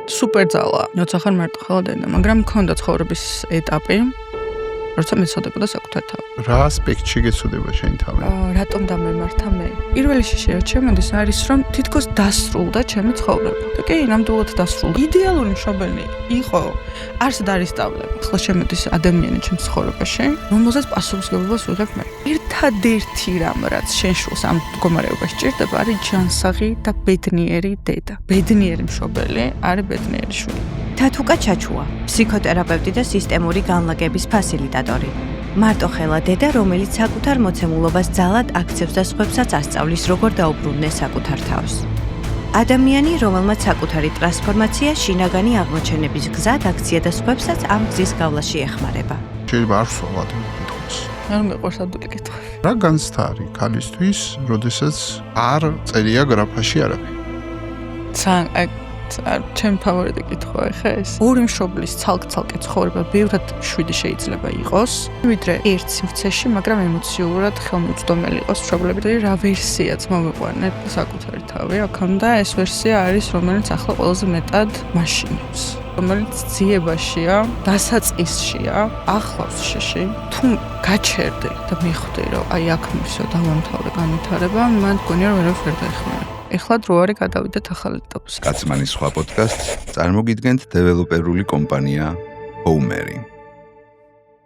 Super ძალა. როცა ხარ მარტო ხელადენა, მაგრამ მქონდა ცხოვრების ეტაპი, როცა მეცოდებოდა საკუთარ თავი. რა ასპექტში გეცოდება შენ თავი? რატომ დამემართა მე? პირველი შიში რაც შემოდის არის რომ თითქოს დასრულდა ჩემი ცხოვრება. და კი, ნამდვილად დასრულდა. იდეალური მშობელი იყო, არსად არის სწავლება. ახლა შემოდის ადამიანი ჩემს ცხოვრებაში, რომელსაც პასუხისმგებლობას ვიღებ მე. ერთადერთი რამ რაც შენ შულს ამ მდგომარეობაში ჭირდება არის ჯანსაღი და ბედნიერი დედა. ბედნიერი მშობელი არის ბედნიერი შვილი. თათუკა ჩაჩუა, ფსიქოთერაპევტი და სისტემური განლაგების ფასილიტატორი. მარტო ხელა დედა, რომელიც საკუთარ მოცემულობას ძალად აქცევს და სხვებსაც ასწავლის, როგორ დაუბრუნდნენ საკუთარ თავს. ადამიანი, რომელმაც საკუთარი ტრანსფორმაცია, შინაგანი აღმოჩენების გზად აქცია და სხვებსაც ამ გზის გავლაში ეხმარება. შეიძლება არ ვსვათ კითხვის. მე რომ მეყვარს ადვილი კითხვა. რა განსთარი ქალისთვის, როდესაც არ წერია გრაფაში არაფერი? ჩემ ფავორიტი კითხვაა ხა ეს. ორი მშობლის ცალკე ცხოვრება ბევრად შვიდი შეიძლება იყოს, ვიდრე ერთ სივრცეში, მაგრამ ემოციურად ხელმიუწვდომელი იყოს მშობლები. რა ვერსიაც მომიყვანეთ საკუთარი თავი, აქამდე ეს ვერსია არის, რომელიც ახლა ყველაზე მეტად მაშინებს. რომელიც ძიებაშია, დასაწყისშია, ახლავს შეში, თუ გაჩერდი და მიხვდი, რომ აი აქ მისო დავამთავრე განვითარება, მან მგონია რომ ვერაფერ დაეხმარა. ეხლა დრო არის გადავიდეთ ახალ ეტაპზე. კაცმანის სხვა პოდკასტს წარმოგიდგენთ დეველოპერული კომპანია Homery.